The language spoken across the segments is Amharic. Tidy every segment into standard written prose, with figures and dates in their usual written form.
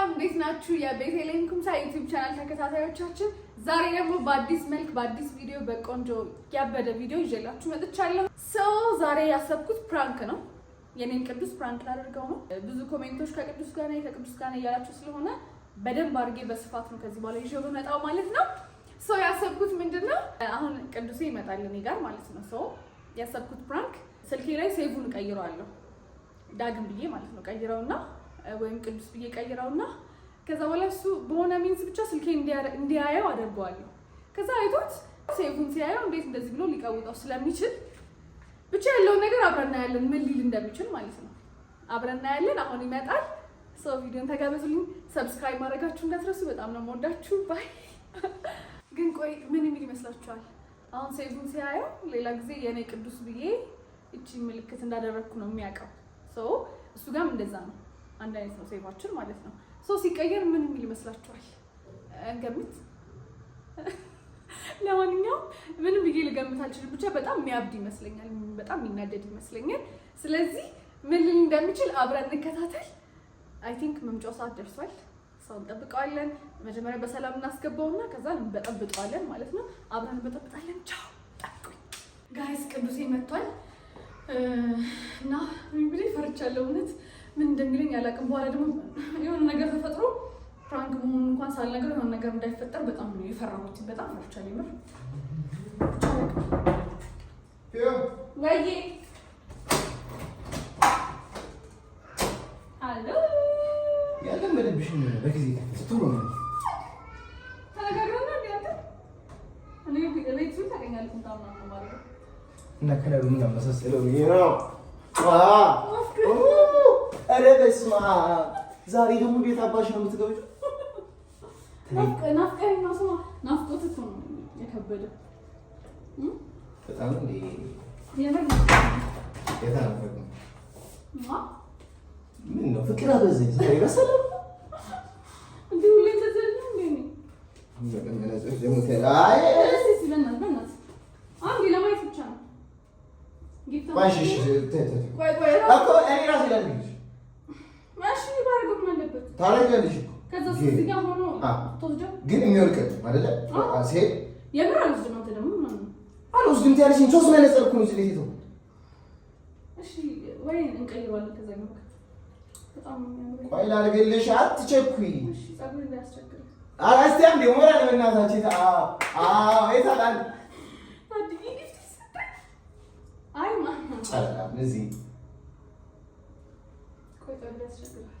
ሰላም እንዴት ናችሁ? የቤተልሔም ኩምሳ ዩቲዩብ ቻናል ተከታታዮቻችን፣ ዛሬ ደግሞ በአዲስ መልክ በአዲስ ቪዲዮ በቆንጆ ያበደ ቪዲዮ ይዤላችሁ መጥቻለሁ። ዛሬ ያሰብኩት ፕራንክ ነው። የኔን ቅዱስ ፕራንክ ላደርገው ነው። ብዙ ኮሜንቶች ከቅዱስ ጋር ነኝ እያላችሁ ስለሆነ በደንብ አድርጌ በስፋት ነው ከዚህ በኋላ ይዤው በመጣው ማለት ነው። ያሰብኩት ምንድነው አሁን ቅዱሴ ይመጣል እኔ ጋር ማለት ነው። ያሰብኩት ፕራንክ ስልኬ ላይ ሴቭን ቀይረዋለሁ ዳግም ብዬ ማለት ነው። ቀይረውና ወይም ቅዱስ ብዬ ቀይረውና ከዛ በኋላ እሱ በሆነ ሚንስ ብቻ ስልኬ እንዲያየው አደርገዋለሁ። ከዛ አይቶት ሴቭን ሲያየው እንዴት እንደዚህ ብሎ ሊቀውጠው ስለሚችል ብቻ ያለውን ነገር አብረን እናያለን፣ ምን ሊል እንደሚችል ማለት ነው። አብረን እናያለን። አሁን ይመጣል። ቪዲዮን ተጋበዙልኝ። ሰብስክራይብ ማድረጋችሁ እንዳትረሱ። በጣም ነው የምወዳችሁ። ባይ። ግን ቆይ ምን የሚል ይመስላችኋል? አሁን ሴቭን ሲያየው ሌላ ጊዜ የኔ ቅዱስ ብዬ እቺ ምልክት እንዳደረግኩ ነው የሚያውቀው። እሱ ጋርም እንደዛ ነው። አንድ አይነት ነው ሴቫችን ማለት ነው። ሲቀየር ምን የሚል ይመስላችኋል? እንገምት። ለማንኛውም ምንም ብዬ ልገምት አልችልም። ብቻ በጣም የሚያብድ ይመስለኛል፣ በጣም የሚናደድ ይመስለኛል። ስለዚህ ምን ሊል እንደሚችል አብረን እንከታተል። አይ ቲንክ መምጫው ሰዓት ደርሷል። እንጠብቀዋለን። መጀመሪያ በሰላም እናስገባውና ከዛ እንበጠብጠዋለን ማለት ነው። አብረን እንበጠብጣለን። ቻው ጠብቁኝ ጋይስ። ቅዱሴ መጥቷል እና እንግዲህ ፈርቻለሁ። እውነት ምን እንደሚለኝ አላውቅም። በኋላ ደግሞ የሆነ ነገር ተፈጥሮ ፕራንክ መሆኑን እንኳን ሳልነግረው የሆነ ነገር እንዳይፈጠር በጣም ነው የፈራሁት። በጣም ፈርቻለሁ የምር። ወይዬ አሎ ያለን በደብሽ ነው በጊዜ ስትሩ ነው ተነጋግረና እንዴ እኔ ቤት ውስጥ ታገኛለህ እንታው ነው ማለት ነው። እና ከለሩ ምን አመሳሰለው ነው? ኧረ በስመ አብ! ዛሬ ደግሞ እንዴት አባሽ ነው የምትገቢው? ናፍቀኸኝ ነው። ስማ ናፍቆት እኮ ነው የከበደው በጣም እንዴ የምር የተናፈቀ ምን ነው ፍቅር አበዘኝ ዛሬ በሰለ እንዴ ሁሌ ተዘልኝ እንዴ ነው ደግሞ ተላይ ሲለናል በእናትህ አንዴ ለማየት ብቻ ነው። ባሽሽ ቆይ እኮ እኔ ራሴ ላድርግልሽ። ማሽ ይባርግ ምን አለበት ታረጋለሽ እኮ ከዛ እዚህ ጋር ሆኖ ተወስደው ግን የሚወርቅ አይደለ? ሴት የምር አልወስድም። አንተ ደግሞ ምን አልወስድም ትያለሽኝ። ሶስት መነጽር እኮ ነው እዚህ ላይ ተው። እሺ ወይ እንቀይረዋለን። ከዛ ነው በጣም የሚያምር። ቆይ ላድርግልሽ፣ አትቸኩይ። እሺ ጸጉር እንዳያስቸግር። ኧረ እስኪ አንዴ ሞራል በእናታችሁ ይታላል። አይ ማን ጸላም እዚህ ቆይ ጸጉር ያስቸግራል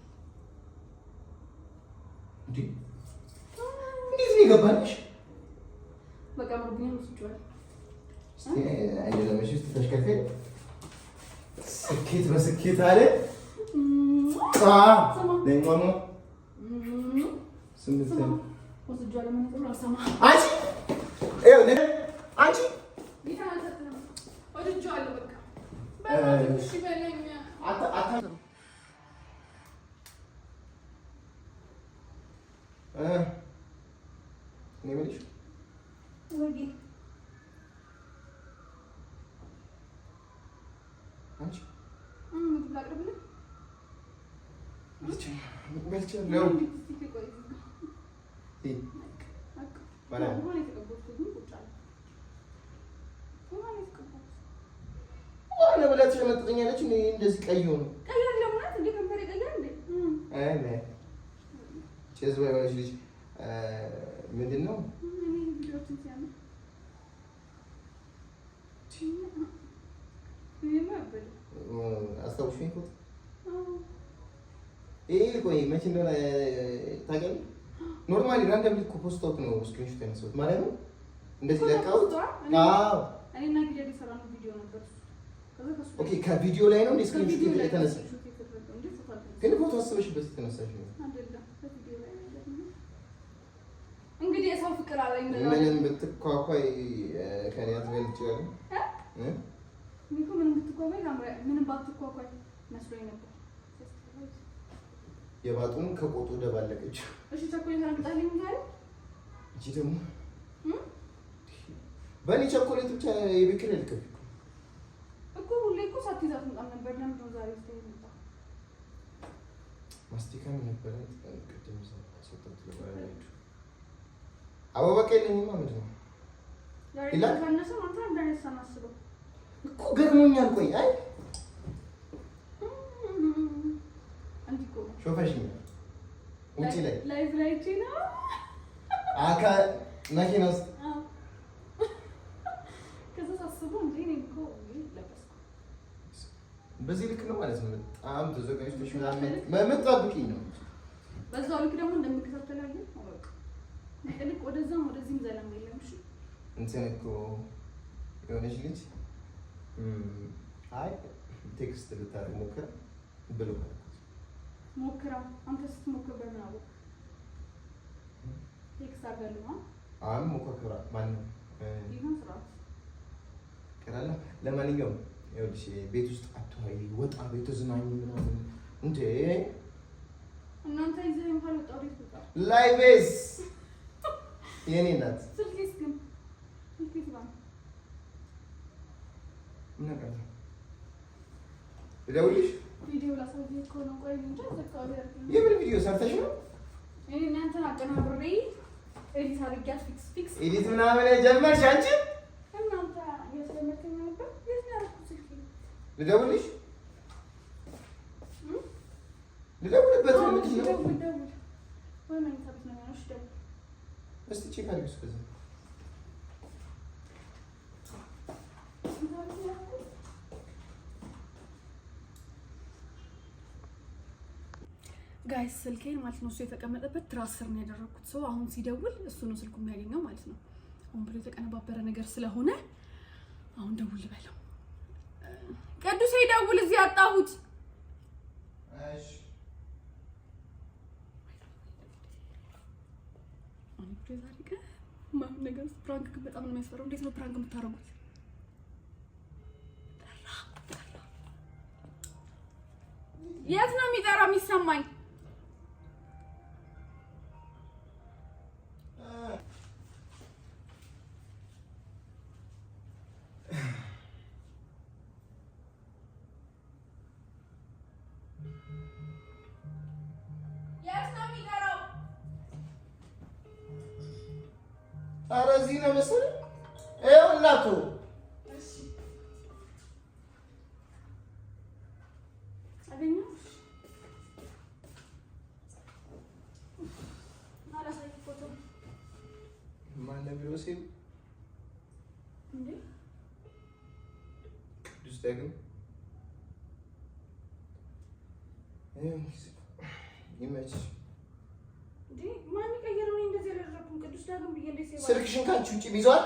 እንዴ? እንዴት ነው የገባልሽ? በቃ ምንድነው ወስጇል። አንዴ ለምሽ ተሽከርከሪ ስኬት በስኬት አለ ለማማ ስምንት ወስጇል። ምን ነው አሰማ አንቺ ይኸው አንቺ ይታላተና ወድጇል። በቃ በእናትሽ በለኝ አታ እኔ የምልሽ ወጊ አንቺ ላቅርብልህ ነው ለበላት ሸመጥጠኛለች። እንደዚህ ቀይ ሆነ ቀየር ለማለት እንዴ ከንፈር ቀየር እንዴ ቼዝ ባይባልሽ ልጅ ምንድን ነው አስታውሽኝ እኮ ይሄ ቆይ መቼ እንደሆነ ታውቂያለሽ? ኖርማሊ ራንደምሊ እኮ ፖስት አውት ነው ስክሪንሾት ያነሳሁት ማለት ነው። እንደዚህ ለቃው እኔና ቪዲዮ የሰራነው ቪዲዮ ነበር። ኦኬ ከቪዲዮ ላይ ነው ስክሪንሾት የተነሳው። ግን ፎቶ አስበሽበት የተነሳሽ ነው እንግዲህ የሰው ፍቅር አለኝ ብለው ምንም ብትኳኳይ ከኔ አትበልጪው ምንም ብትኳኳይ ምንም ባትኳኳይ መስሎኝ ነበር። የባጡን ከቆጡ ደባለቀች። እሺ ቸኮሌት አምጣልኝ ማለት እቺ ደግሞ በኔ ቸኮሌት ብቻ የብክል ልከፍ እኮ ሁሌ እኮ ሳትይዛት መጣም ነበር። ለምን ነው ዛሬ ማስቲካም ነበር ቅድም ሰጠት ለባለቤቱ አበባ ከለኝማ ምንድን ነው ይላል ከነሰ አንተ እንደነሳ ማስበው እኮ ገርሞኛል። ቆይ አይ አንቺ እኮ ሾፈሽኝ ውጪ ላይ ላይቭ ላይ ነው አካ መኪና ውስጥ ከዛ ሳስበው እንዴ ነው እኮ ለበስኩ በዚህ ልክ ነው ማለት ነው። በጣም ተዘጋጅተሽ ምናምን መጣብቂኝ ነው። በዛው ልክ ደግሞ እንደምከታተላለን አወቅ ልክ ወደዛም ወደዚህም ዘለም የለም። እሺ እንትን እኮ የሆነች ልጅ አይ ቴክስት ልታደርግ ሞክራ ብሎ ሞክራ አንተ ስትሞክር በምን አወቅ ቴክስት አድርጋለሁ አሁን ሞክራ ማን ነው ይሁን ስራት ከራላ ለማንኛውም ይኸውልሽ ቤት ውስጥ አትዋይ ወጣ ቤት ዝናኝ ምናምን እንዴ እናንተ ይዘህ እንኳን ወጣው ቤት ወጣ ላይቭስ የኔ ናት ስልክስ ግን ስልክስ ባን ምን አቀረ ልደውልሽ ቪዲዮ ላሳየህ እኮ ነው። ቆይ እንጃ ዘካው ያርኩኝ የምን ቪዲዮ ሰርተሽ ነው? እኔ እናንተን አቀናብሬ ኤዲት አድርጊያት ፊክስ ኤዲት ምናምን ጀመርሽ አንቺ? እናንተ የሰለመከኝ ነበር የት ስልክ ልደውልሽ ልደውልበት ነው ልጅ ነው ደውል ወይ ምን ታብት ነው ያልሽ ደውል እስቲ ቼክ አድርጊ እስከዛ ጋይስ ስልኬን ማለት ነው እሱ የተቀመጠበት ትራስ ስር ነው ያደረኩት። ሰው አሁን ሲደውል እሱ ነው ስልኩ የሚያገኘው ማለት ነው። አሁን ብሎ የተቀነባበረ ነገር ስለሆነ አሁን ደውል በለው። ቅዱሴ ደውል፣ እዚህ አጣሁት። እሺ አሁን ዛሬ ቀን ማን ነገር ፕራንክ በጣም ነው የሚያስፈራው። እንዴት ነው ፕራንክ የምታረጉት? የት ነው የሚጠራ የሚሰማኝ? ኧረ እዚህ ነው መሰለኝ። ይኸው እናቱ ማነው ቢወስድ እንዴ ቅዱስ ደግሞ ይመችሽ። ማን ቀየረው? እኔ እንደዚህ ያደረኩኝ ቅዱስ ዳግም ብዬ እንደ ሴባ ስልክሽን ካንቺ ውጪ ይዟል።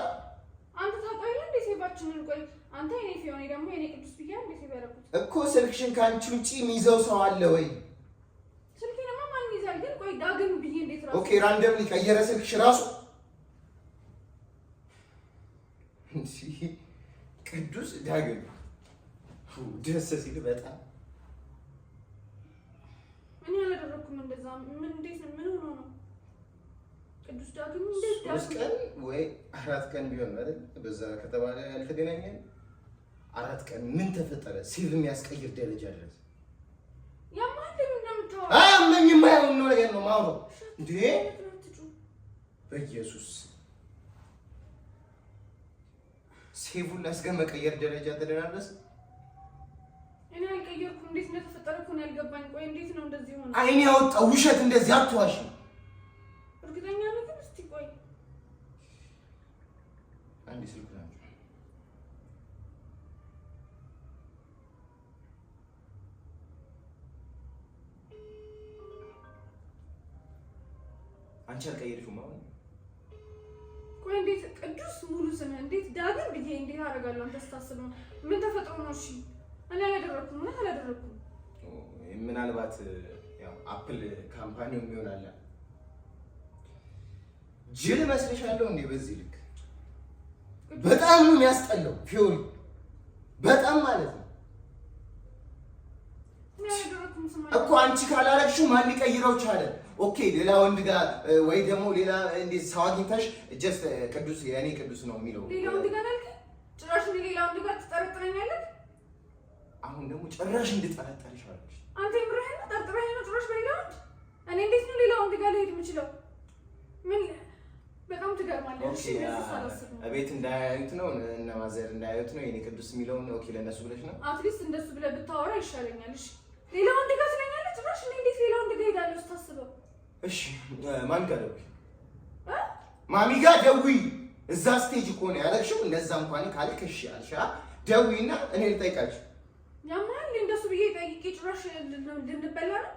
አንተ ታውቃለህ እንደ ሴባችንን። ቆይ አንተ የኔ ፊዮኔ ደግሞ የኔ ቅዱስ ብዬ እንደ ሴባ ያደረኩት እኮ ስልክሽን ካንቺ ውጪ የሚይዘው ሰው አለ ወይ? ስልኬንማ ማን ይዛል? ግን ቆይ ዳግም ብዬ እንዴት ራሱ ኦኬ ራንደምሊ ቀየረ ስልክሽ ራሱ። ቅዱስ ዳግም ደስ ሲል በጣም እኔ አላደረኩም እንደዛ። ምን እንዴት ነው? ምን ሆኖ ነው ቅዱስ ዳግም እንዴት ዳግም 3 ቀን ወይ 4 ቀን ቢሆን አይደል? በዛ ከተባለ ያልተገናኘን 4 ቀን ምን ተፈጠረ? ሲል የሚያስቀይር ደረጃ ድረስ ያማንዴ ምን እንደምታወራ አያመኝም። አይሆን ነው ነገር ነው ማውራው እንዴ በኢየሱስ ሴቡን ላስገመቀየር ደረጃ ተደራረሰ። እኔ አልቀየርኩም። እንዴት እንደተፈጠረ እኮ ነው ያልገባኝ። ቆይ እንዴት ነው እንደዚህ ሆነ? አይኔ ያወጣው ውሸት እንደዚህ አትዋሽ። እርግጠኛ ነህ ግን? እስቲ ቆይ አንዴ ስልክ ነው አንቺ አልቀየርሽውም ማለት ነው። ቆይ እንዴት ቅዱስ ሙሉ ስም እንዴት ዳግም ብዬ እንዴት አደርጋለሁ? አንተ ስታስብ ነው። ምን ተፈጥሮ ነው? እሺ እኔ አላደረኩም። ምን አላደረኩም። ምናልባት ያው አፕል ካምፓኒው የሚሆን አለ። ጅል መስልሻለሁ እንዴ? በዚህ ልክ በጣም ነው የሚያስጠላው። ፊዮሪ በጣም ማለት ነው እኮ አንቺ ካላረግሽው ማን ሊቀይረው ቻለ? ኦኬ ሌላ ወንድ ጋር ወይ ደግሞ ሌላ እንዴት ሰው አግኝተሽ ጀስት ቅዱስ የኔ ቅዱስ ነው የሚለው ሌላ ወንድ ጋር አልክ? ጭራሽ ሌላ ወንድ ጋር ትጠረጥረኛለህ? አሁን ደግሞ ጭራሽ እንድጠረጠርሽ አለሽ። አንተ የምርህን ነው? ጠርጥረኸኝ ነው ጭራሽ በሌላ ወንድ? እኔ እንዴት ነው ሌላ ወንድ ጋር ልሄድ የምችለው? ምን በጣም ትገርማለህ። እሺ እቤት እንዳያዩት ነው እነ ማዘር እንዳያዩት ነው የኔ ቅዱስ የሚለውን ኦኬ ለነሱ ብለሽ ነው? አትሊስት እንደሱ ብለህ ብታወራ ይሻለኛል። እሺ ሌላ ወንድ ጋር ስለኛለች ጭራሽ እኔ እንዴት ሌላ ወንድ ጋር ሄዳለሁ ስታስበው? እሺ ማን ጋር ደውይ? ማሚ ጋር ደውይ። እዛ ስቴጅ እኮ ነው ያለሽው። እንደዛ እንኳን ካልክ እሺ አልሻ ደውይና እኔ ልጠይቃችሁ። ያማል እንደሱ ብዬ ጠይቄ ጭራሽ ልንበላ ነው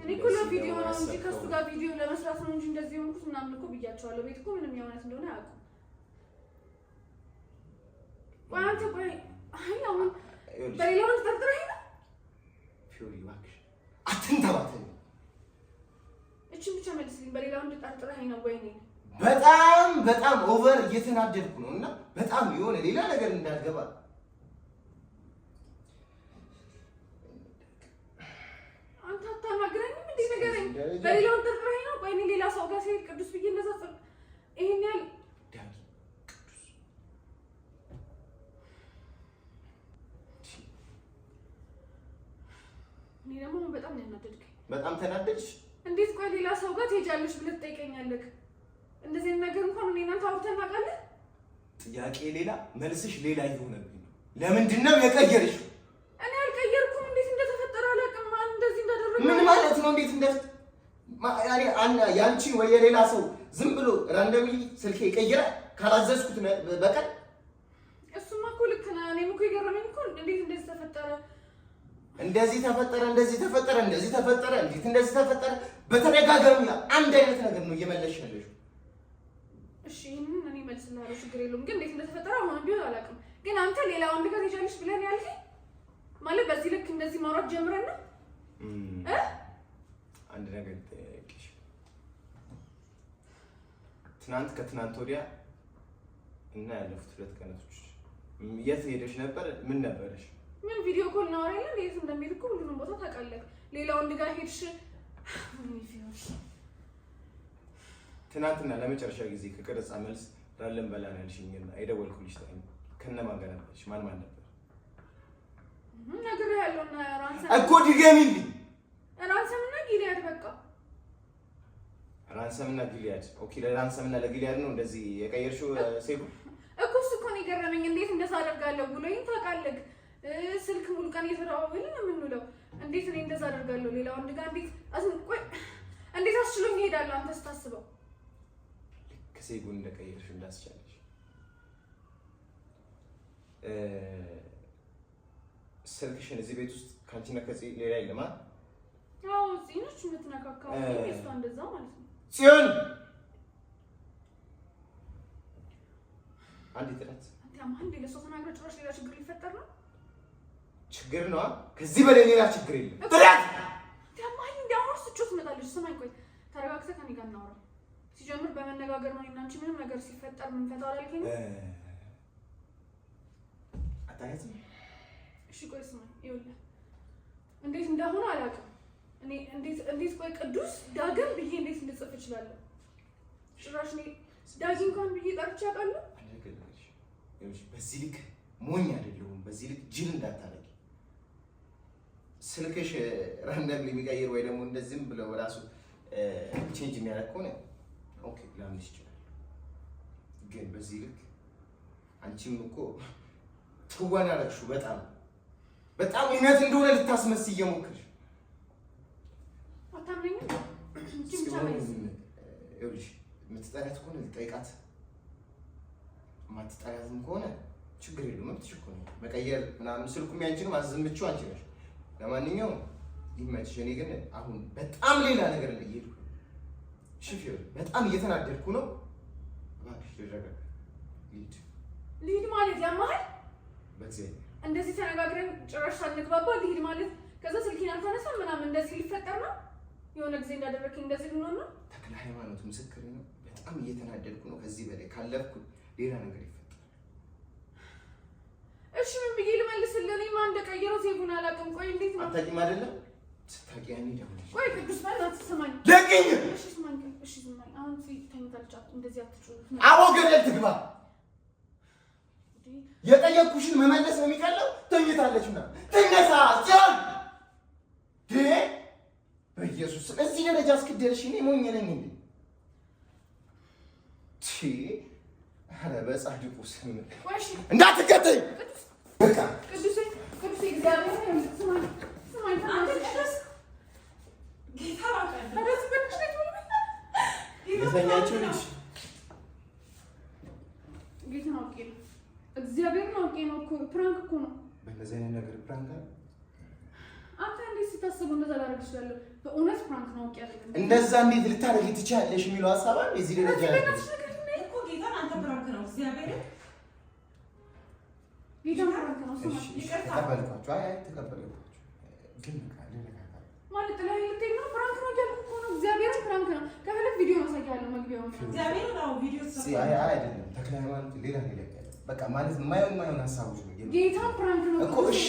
እኔ እኮ ለቪዲዮ ነው እንጂ ከሱ ጋር ቪዲዮ ለመስራት ነው እንጂ እንደዚህ ሆንኩት ምናምን እኮ ብያቸዋለሁ። ቤት እኮ ምንም የሆነት እንደሆነ አያውቁም። ቆይ አንተ ቆይ አይ አሁን በሌላ ወንድ ጠርጥረኸኝ ነው? ፊዮሪ እባክሽ አትንተባተኝ። እቺን ብቻ መልስልኝ። በሌላ ወንድ ጠርጥረኸኝ ነው ወይ? በጣም ኦቨር እየተናደድኩ ነው እና በጣም የሆነ ሌላ ነገር እንዳልገባ በሌላ ወንድ ጠርጥረኸኝ ነው? ቆይ እኔ ሌላ ሰው ጋር ሲሄድ ቅዱስ ብዬ እንደዛ ይሄን ያህል ቅዱስ እኔ ደግሞ በጣም ነው ያናደድከኝ። በጣም ተናደድሽ? እንዴት ቆይ ሌላ ሰው ጋር ትሄጃለሽ ብለህ ትጠይቀኛለህ? እንደዚህ ነገር እንኳን እኔ እናንተ አውርተን እናውቃለን? ጥያቄ ሌላ መልስሽ ሌላ ይሆነብኝ ነው። ለምንድን ነው የቀየርሽው? እኔ አልቀየርኩም። እንዴት እንደተፈጠረ አላውቅም። ማን እንደዚህ እንዳደረገ ምን ማለት ነው? እንዴት ያንቺ ወይ የሌላ ሰው ዝም ብሎ ራንደምሊ ስልኬ ይቀይራል ካላዘዝኩት በቀር? እሱማ እኮ ልክ ነህ። እኔም እኮ የገረመኝ እኮ እንዴት እንደዚህ ተፈጠረ። እንደዚህ ተፈጠረ በተደጋጋሚ አንድ አይነት ነገር ነው እየመለሽ ያለሽው። እሺ ይሄንን እኔ መልስልሃለሁ፣ ችግር የለውም። ግን እንዴት እንደተፈጠረ አሁን ቢሆን አላውቅም። ግን አንተ ሌላ ወንድ ጋር ትሄጃለሽ ብለህ ነው ያልከኝ ማለት በዚህ ልክ እንደዚህ ማውራት ጀምረን ነው? አንድ ነገር ልጠይቅሽ። ትናንት ከትናንት ወዲያ እና ያለፉት 2 ቀናቶች የት ሄደሽ ነበር? ምን ነበረሽ? ምን ቪዲዮ ኮል ነው አይደል? እንዴት እንደሚል እኮ ሁሉንም ቦታ ታውቃለህ። ሌላ ወንድ ጋር ሄድሽ? ትናንትና ለመጨረሻ ጊዜ ከቀረጻ መልስ ላለን በላ ነው ያልሽኝና የደወልኩልሽ ታይም ከነማን ጋር ነበርሽ? ማን ነበር? ነገር ያለውና ራንሰም እኮ ድገሚልኝ። ራንሰምና ጊሊያድ በቃ ራንሰምና ጊሊያድ። ኦኬ ለራንሰምና ለጊሊያድ ነው እንደዚህ የቀየርሽው? ሴቡ እኮ እሱ እኮ ነው የገረመኝ። እንዴት እንደዛ አደርጋለሁ ብሎኝ ታውቃለህ? ስልክ ሙሉ ቀን እየተደዋወልን ነው የምንውለው። እንዴት እኔ እንደዛ አደርጋለሁ ሌላ ወንድ ጋር? እንዴት አስችሎኝ እሄዳለሁ? አንተ ስታስበው ከሴጉን እንደቀየርሽው እንዳስቻለሽ ስልክሽን እዚህ ቤት ውስጥ ካንቺና ከዚህ ሌላ የለም? አዎ እዚህ ነች የምትነካካው። እሷ እንደዛ ማለት ነው። ጽዮን አንድ ጥረት አንዴ ለሷ ተናግረህ ጭራሽ ሌላ ችግር ሊፈጠር ነው። ችግር ነው። ከዚህ በላይ ሌላ ችግር የለም። ጥረት ተማኝ እንዲያወርስ ጩት መጣለች። ስማኝ ቆይ ተረጋግተህ ከኔ ጋር እናወራ። ሲጀምር በመነጋገር ነው እና አንቺ ምንም ነገር ሲፈጠር ምን ፈታው አላልከኝ? አታያትም? እሺ ቆይ ስማኝ፣ ይኸውልህ እንዴት እንደሆነ አላውቅም። እኔ እንዴት ቆይ ቅዱስ ዳግም ብዬ እንዴት ልጽፍ እችላለሁ? ጭራሽ እኔ ዳጊ እንኳን ብዬ ጠርቼ አውቃለሁ? በዚህ ልክ ሞኝ አይደለሁም። በዚህ ልክ ጅል እንዳታረጊ። ስልክሽ ራንደምሊ የሚቀይር ወይ ደግሞ እንደዚህም ብለው ራሱ ቼንጅ የሚያደርግ ከሆነ ኦኬ ላምንሽ ይችላል። ግን በዚህ ልክ አንቺም እኮ ትወና አደረግሽው። በጣም እውነት እንደሆነ ልታስመስይ እየሞከርሽ አታምነኝም? ይኸውልሽ የምትጠሪያት ከሆነ ልጠይቃት፣ የማትጠሪያትም ከሆነ ችግር የለውም። መብትሽ እኮ ነው መቀየር ምናምን። ስልኩም ያንቺ ነው፣ ማዘዝምችው አንቺ ነሽ። ለማንኛውም ይመችሽ። እኔ ግን አሁን በጣም ሌላ ነገር ላይ እየሄድኩ ነው። ሽፊር በጣም እየተናደድኩ ነው። እባክሽ ልረጋጋ። ልሂድ ማለት ያማሃል? በእግዚአብሔር እንደዚህ ተነጋግረን ጭራሽ ሳንግባባ ልሂድ ማለት ከዛ ስልኬን አልተነሳም ምናምን እንደዚህ ሊፈጠር ነው? የሆነ ጊዜ እንዳደረግኝ እንደዚህ ልንሆን ነው? ተክለ ሃይማኖት ምስክር ነው። በጣም እየተናደድኩ ነው። ከዚህ በላይ ካለፍኩ ሌላ ነገር ይፈጠራል። እሺ ምን ብዬ ልመልስልህ? እኔ ማን እንደቀየረው ሴቡን አላውቅም። ቆይ እንዴት ነው አታውቂም አይደለም? ስታውቂ ያኔ ደውለሽ ቆይ ቅዱስ በእናትህ ስማኝ። ለቅኝ እሺ ስማኝ። እሺ ስማኝ። አሁን ተኝታለች። እንደዚህ አትጩህ። አዎ ገደል ትግባ። የጠየኩሽን መመለስ ነው የሚቀለው። ተኝታለችና ተነሳ ጽዮን በኢየሱስ እዚህ ደረጃ እስክደርሽ እኔ ሞኝ ነኝ እንዴ? ኧረ በጻድቁ ስም እንዳትከተኝ በቃ ቅዱስ እግዚአብሔር ስማኝ አንተ ቅዱስ ጌታ የተኛችው ልጅ ጌታ ነው እግዚአብሔር ነው እኮ ፕራንክ እኮ ነው። በእንደዚህ አይነት ነገር ፕራንክ አለ? አንተ እንዴት ስታስበው እንደዛ ላደርግ እችላለሁ? በእውነት ፕራንክ ነው አይደለም? እንደዛ እንዴት ልታደርጊ ትችያለሽ የሚለው ሀሳብ አለ እዚህ ደረጃ እኮ ጌታ አንተ ፕራንክ ነው እግዚአብሔር ጌታ ፕራንክ ነው። ይቅርታ ተቀበልኳቸው። አይ ተቀበልኳቸው ግን ማለት ላይ ልትይ ነው። ፕራንክ ነው እያልኩ እኮ ነው። እግዚአብሔር ፕራንክ ነው። ከፈለክ ቪዲዮ ማሳያለሁ። መግቢያውን እግዚአብሔር ነው ቪዲዮ ተሰራ። አይደለም ተክለ ሃይማኖት ሌላ በቃ ማለት የማይሆን ሀሳቦች ነው። ጌታ ፕራንክ ነው እኮ እሺ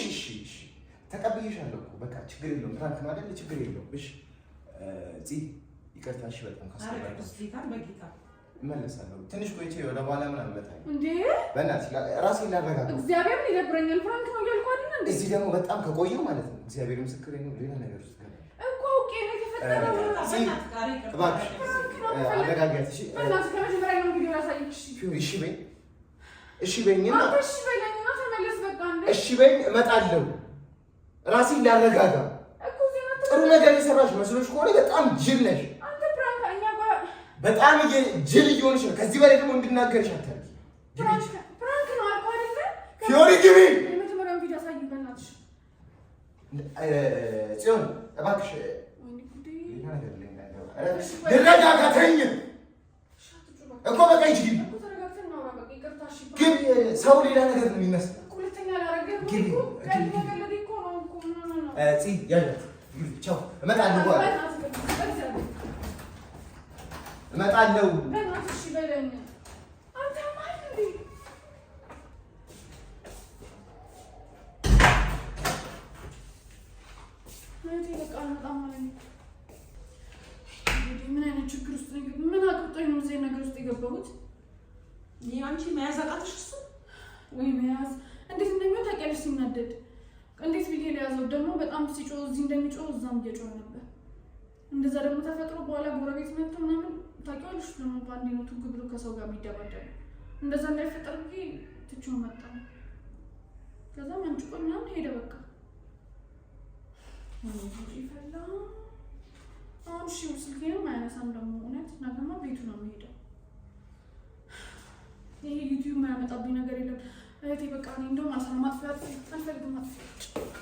ተቀብዬሻለሁ እኮ በቃ ችግር የለውም። ፕራንክ ነው አይደል? ችግር የለውም። እሺ ይቅርታ። እሺ በጣም ካስቀባለሁ በጌታ እመለሳለሁ። ትንሽ ቆይቼ ወደ በኋላ ምን አመጣኝ እንዴ? በእናትሽ ራሴን ላረጋጋ። እግዚአብሔር ይደብረኛል። ፕራንክ ነው እያልኩ አይደል እንዴ? እዚህ ደግሞ በጣም ከቆየሁ ማለት ነው እግዚአብሔር ምስክሬ ነው ሌላ ነገር ውስጥ ገባ እኮ ኦኬ ነው የተፈጠረው። እባክሽ አረጋጊያት። እሺ በእናትሽ ከመጀመሪያ ነው ቪዲዮ ያሳየሽ። እሺ በይ እሺ በይኝና እሺ በይኝና ተመለስ በቃ እንዴ። እሺ በይኝ እመጣለሁ። ራሴን ላረጋጋ። እኮ ዜና ጥሩ ነገር የሰራሽ መስሎሽ ከሆነ በጣም ጅል ነሽ። አንተ ፕራንክ እኛ ጋር በጣም ጅል እየሆንሽ ነው። ከዚህ በላይ ደግሞ እንድናገርሽ አታርጊ። ፕራንክ ነው አልኩ አይደል? ፊዮሪ ግቢ። የመጀመሪያውን ቪዲዮ አሳይኝ በእናትሽ። ጽዮን እባክሽ ሌላ ነገር ላይ ልረጋጋ። ተኝ እኮ በቃ እንጂ ግቢ። ግን ሰው ሌላ ነገር ነው የሚመስለው። ሁለተኛ ላረገው ግቢ ቻው። እመጣለሁ በኋላ እመጣለሁ። በእናትሽ በለኝ አንተ ማለት እንዴ? ማለት በቃ በጣም ማለት ነው። ምን አይነት ችግር ውስጥ ነው? ምን አቅጦኝ ነው እዚህ ነገር ውስጥ የገባሁት? አንቺ መያዝ አቃተሽ? እሱ ወይ መያዝ እንዴት እንደሚሆን ታውቂያለሽ? ሲናደድ እንዴት ብዬ ሊያዘው ደግሞ በጣም ሲጮህ እዚህ እንደሚጮህ እዛም እየጮህ ነበር። እንደዛ ደግሞ ተፈጥሮ በኋላ ጎረቤት መጥቶ ምናምን ታውቂዋለሽ ደግሞ በአንዴ ነው ቱግ ብሎ ከሰው ጋር የሚደባደብ። እንደዛ እንዳይፈጠር ብዬ ትቼው መጣሁ። ከዛ መንጭቆ ምናምን ሄደ በቃ። ይፈላ አሁን እሺ ስልኬንም አያነሳም ደግሞ እውነት ነገማ ቤቱ ነው የሚሄደው። ይሄ ዩቲዩብ የማያመጣብኝ ነገር የለም። እህቴ በቃ እኔ እንደውም አልፈልግም ማጥፋት